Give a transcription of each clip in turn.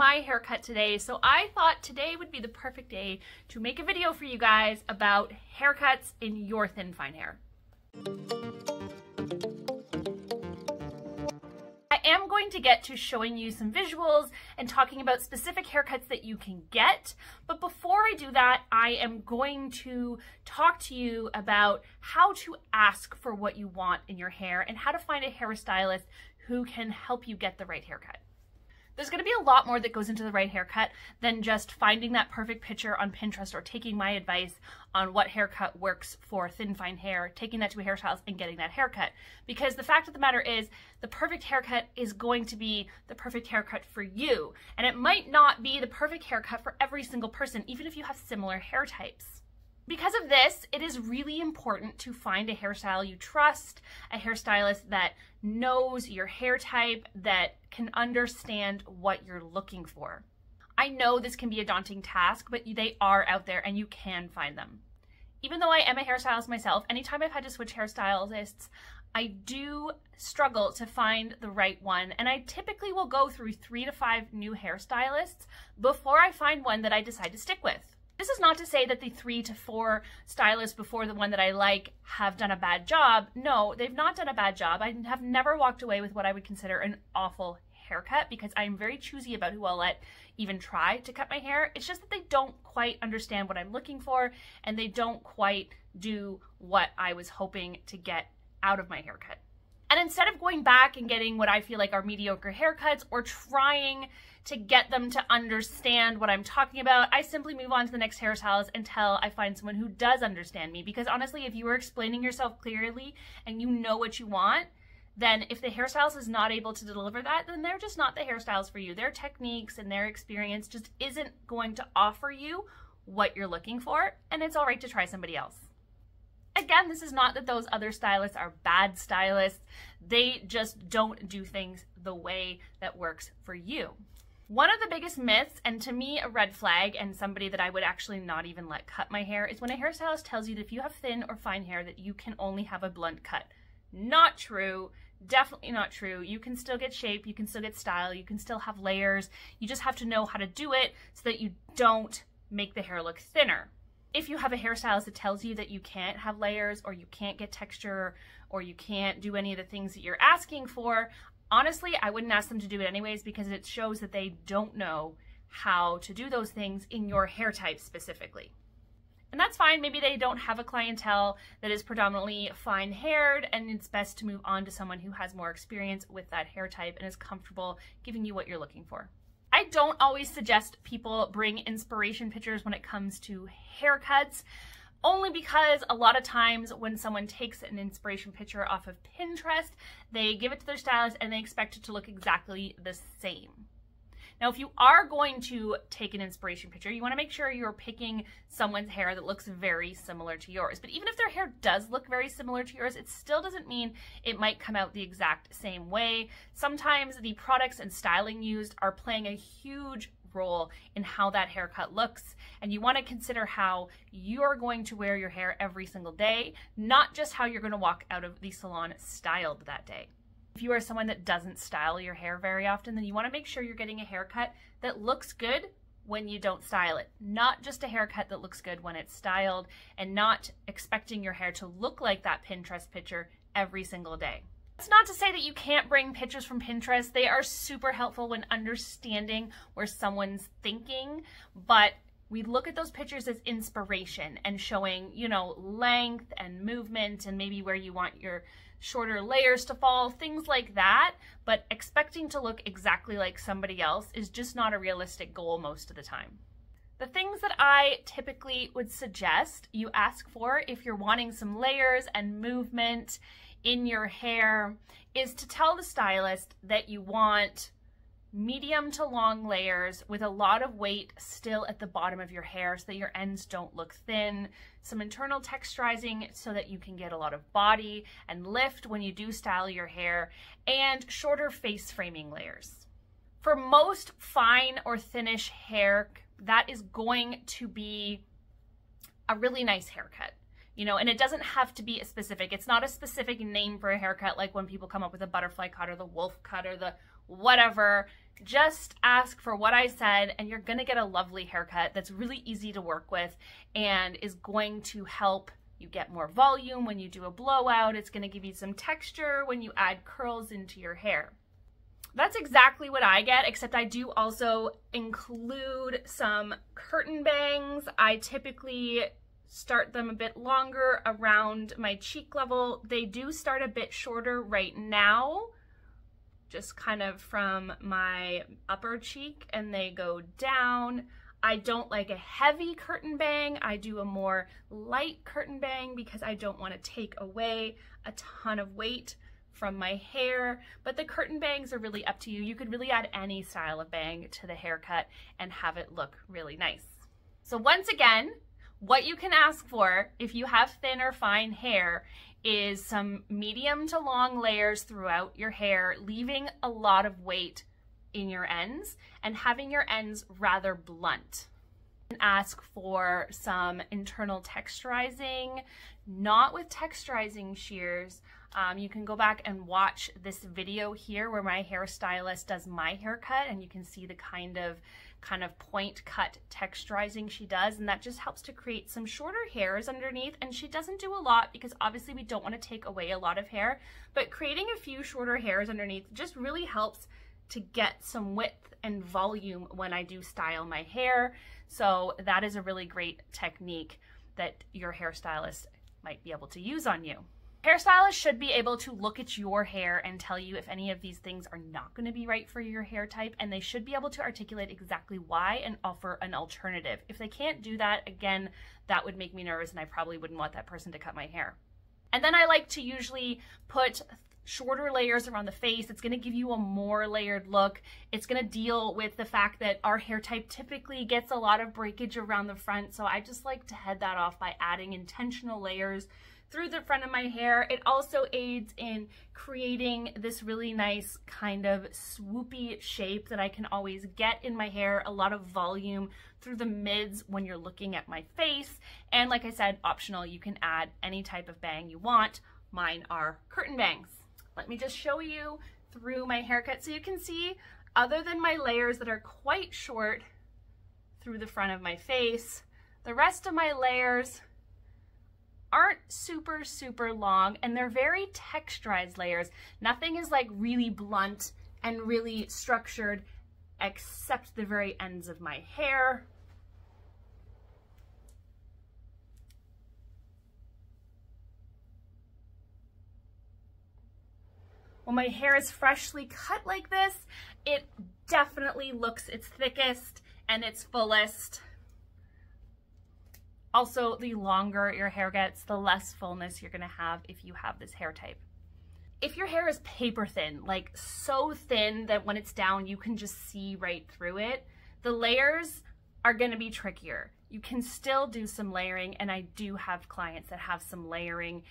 my haircut today, so I thought today would be the perfect day to make a video for you guys about haircuts in your thin fine hair. I am going to get to showing you some visuals and talking about specific haircuts that you can get, but before I do that, I am going to talk to you about how to ask for what you want in your hair and how to find a hairstylist who can help you get the right haircut. There's going to be a lot more that goes into the right haircut than just finding that perfect picture on Pinterest or taking my advice on what haircut works for thin fine hair, taking that to a hairstylist and getting that haircut. Because the fact of the matter is, the perfect haircut is going to be the perfect haircut for you. And it might not be the perfect haircut for every single person, even if you have similar hair types. Because of this, it is really important to find a hairstyle you trust, a hairstylist that knows your hair type, that can understand what you're looking for. I know this can be a daunting task, but they are out there and you can find them. Even though I am a hairstylist myself, anytime I've had to switch hairstylists, I do struggle to find the right one, and I typically will go through 3 to 5 new hairstylists before I find one that I decide to stick with. This is not to say that the 3 to 4 stylists before the one that I like have done a bad job. No, they've not done a bad job. I have never walked away with what I would consider an awful haircut because I'm very choosy about who I'll let even try to cut my hair. It's just that they don't quite understand what I'm looking for and they don't quite do what I was hoping to get out of my haircut. And instead of going back and getting what I feel like are mediocre haircuts or trying to get them to understand what I'm talking about, I simply move on to the next hairstylist until I find someone who does understand me. Because honestly, if you are explaining yourself clearly and you know what you want, then if the hairstylist is not able to deliver that, then they're just not the hairstylist for you. Their techniques and their experience just isn't going to offer you what you're looking for, and it's all right to try somebody else. Again, this is not that those other stylists are bad stylists. They just don't do things the way that works for you. One of the biggest myths, and to me a red flag, and somebody that I would actually not even let cut my hair, is when a hairstylist tells you that if you have thin or fine hair that you can only have a blunt cut. Not true. Definitely not true. You can still get shape, you can still get style, you can still have layers. You just have to know how to do it so that you don't make the hair look thinner. If you have a hairstylist that tells you that you can't have layers or you can't get texture or you can't do any of the things that you're asking for, honestly, I wouldn't ask them to do it anyways because it shows that they don't know how to do those things in your hair type specifically. And that's fine. Maybe they don't have a clientele that is predominantly fine-haired, and it's best to move on to someone who has more experience with that hair type and is comfortable giving you what you're looking for. I don't always suggest people bring inspiration pictures when it comes to haircuts, only because a lot of times when someone takes an inspiration picture off of Pinterest, they give it to their stylist and they expect it to look exactly the same. Now, if you are going to take an inspiration picture, you want to make sure you're picking someone's hair that looks very similar to yours. But even if their hair does look very similar to yours, it still doesn't mean it might come out the exact same way. Sometimes the products and styling used are playing a huge role in how that haircut looks, and you want to consider how you're going to wear your hair every single day, not just how you're going to walk out of the salon styled that day. If you are someone that doesn't style your hair very often, then you want to make sure you're getting a haircut that looks good when you don't style it, not just a haircut that looks good when it's styled, and not expecting your hair to look like that Pinterest picture every single day. It's not to say that you can't bring pictures from Pinterest. They are super helpful when understanding where someone's thinking, but we look at those pictures as inspiration and showing, you know, length and movement and maybe where you want your shorter layers to fall, things like that. But expecting to look exactly like somebody else is just not a realistic goal most of the time. The things that I typically would suggest you ask for if you're wanting some layers and movement in your hair is to tell the stylist that you want medium to long layers with a lot of weight still at the bottom of your hair so that your ends don't look thin, some internal texturizing so that you can get a lot of body and lift when you do style your hair, and shorter face framing layers. For most fine or thinnish hair, that is going to be a really nice haircut. You know, and it doesn't have to be a specific, it's not a specific name for a haircut like when people come up with a butterfly cut or the wolf cut or the whatever. Just ask for what I said and you're gonna get a lovely haircut that's really easy to work with and is going to help you get more volume when you do a blowout. It's gonna give you some texture when you add curls into your hair. That's exactly what I get, except I do also include some curtain bangs. I typically start them a bit longer around my cheek level. They do start a bit shorter right now, just kind of from my upper cheek, and they go down. I don't like a heavy curtain bang. I do a more light curtain bang because I don't want to take away a ton of weight from my hair, but the curtain bangs are really up to you. You could really add any style of bang to the haircut and have it look really nice. So once again, what you can ask for if you have thin or fine hair is some medium to long layers throughout your hair, leaving a lot of weight in your ends and having your ends rather blunt. And ask for some internal texturizing, not with texturizing shears. You can go back and watch this video here where my hairstylist does my haircut and you can see the kind of point cut texturizing she does, and that just helps to create some shorter hairs underneath. And she doesn't do a lot because obviously we don't want to take away a lot of hair, but creating a few shorter hairs underneath just really helps to get some width and volume when I do style my hair. So that is a really great technique that your hairstylist might be able to use on you. Hairstylists should be able to look at your hair and tell you if any of these things are not going to be right for your hair type, and they should be able to articulate exactly why and offer an alternative. If they can't do that, again, that would make me nervous and I probably wouldn't want that person to cut my hair. And then I like to usually put shorter layers around the face. It's going to give you a more layered look. It's going to deal with the fact that our hair type typically gets a lot of breakage around the front, so I just like to head that off by adding intentional layers through the front of my hair. It also aids in creating this really nice kind of swoopy shape that I can always get in my hair, a lot of volume through the mids when you're looking at my face. And like I said, optional, you can add any type of bang you want. Mine are curtain bangs. Let me just show you through my haircut so you can see, other than my layers that are quite short through the front of my face, the rest of my layers aren't super long, and they're very texturized layers. Nothing is like really blunt and really structured except the very ends of my hair. When my hair is freshly cut like this, it definitely looks its thickest and its fullest. Also, the longer your hair gets, the less fullness you're gonna have if you have this hair type. If your hair is paper thin, like so thin that when it's down, you can just see right through it, the layers are gonna be trickier. You can still do some layering, and I do have clients that have some layering.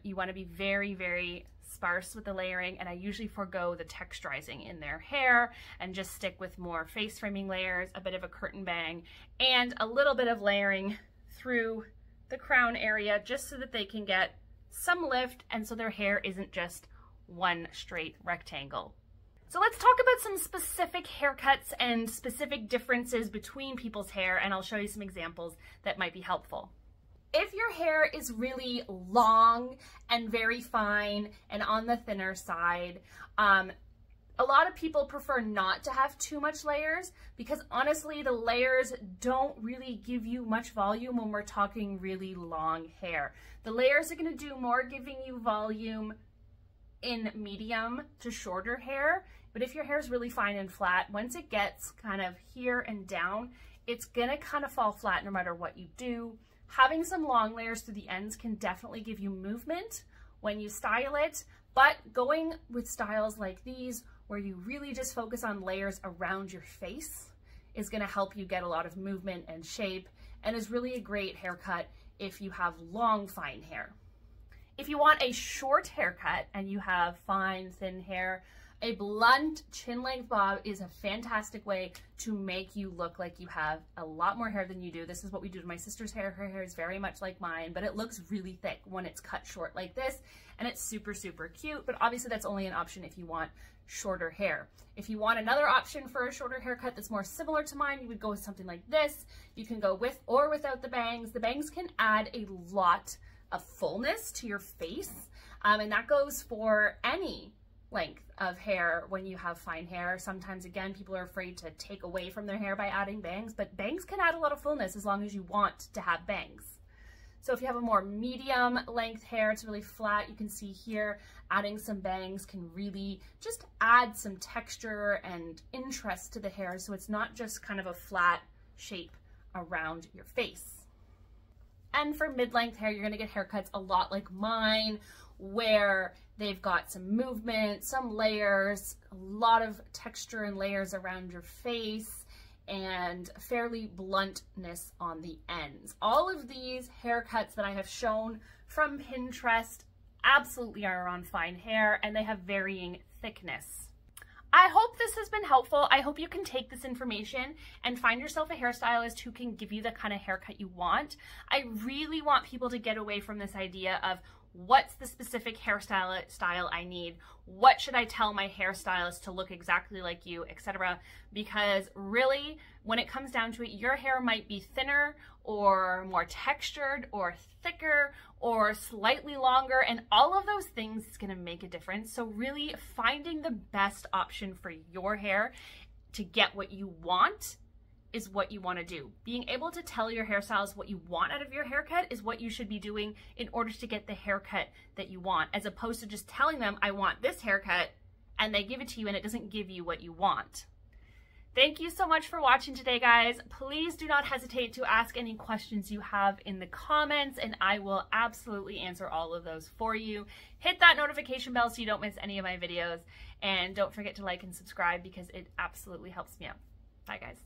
You wanna be very sparse with the layering, and I usually forego the texturizing in their hair and just stick with more face framing layers, a bit of a curtain bang, and a little bit of layering through the crown area just so that they can get some lift and so their hair isn't just one straight rectangle. So let's talk about some specific haircuts and specific differences between people's hair, and I'll show you some examples that might be helpful. If your hair is really long and very fine and on the thinner side, a lot of people prefer not to have too much layers because honestly, the layers don't really give you much volume when we're talking really long hair. The layers are gonna do more giving you volume in medium to shorter hair, but if your hair is really fine and flat, once it gets kind of here and down, it's gonna kind of fall flat no matter what you do. Having some long layers through the ends can definitely give you movement when you style it, but going with styles like these where you really just focus on layers around your face is gonna help you get a lot of movement and shape, and is really a great haircut if you have long, fine hair. If you want a short haircut and you have fine, thin hair, A blunt chin length bob is a fantastic way to make you look like you have a lot more hair than you do. This is what we do to my sister's hair. Her hair is very much like mine, but it looks really thick when it's cut short like this, and it's super, super cute. But obviously that's only an option if you want shorter hair. If you want another option for a shorter haircut that's more similar to mine, you would go with something like this. You can go with or without the bangs. The bangs can add a lot of fullness to your face, and that goes for any length of hair when you have fine hair. Sometimes, again, people are afraid to take away from their hair by adding bangs, but bangs can add a lot of fullness as long as you want to have bangs. So if you have a more medium length hair, it's really flat, you can see here, adding some bangs can really just add some texture and interest to the hair, so it's not just kind of a flat shape around your face. And for mid-length hair, you're gonna get haircuts a lot like mine, where they've got some movement, some layers, a lot of texture and layers around your face, and fairly bluntness on the ends. All of these haircuts that I have shown from Pinterest absolutely are on fine hair, and they have varying thickness. I hope this has been helpful. I hope you can take this information and find yourself a hairstylist who can give you the kind of haircut you want. I really want people to get away from this idea of what's the specific style I need, what should I tell my hairstylist to look exactly like you, etc. Because really, when it comes down to it, your hair might be thinner or more textured or thicker or slightly longer, and all of those things is going to make a difference. So really finding the best option for your hair to get what you want is what you want to do. Being able to tell your hairstylist what you want out of your haircut is what you should be doing in order to get the haircut that you want, as opposed to just telling them, I want this haircut, and they give it to you and it doesn't give you what you want. Thank you so much for watching today, guys. Please do not hesitate to ask any questions you have in the comments, and I will absolutely answer all of those for you. Hit that notification bell so you don't miss any of my videos, and don't forget to like and subscribe because it absolutely helps me out. Bye, guys.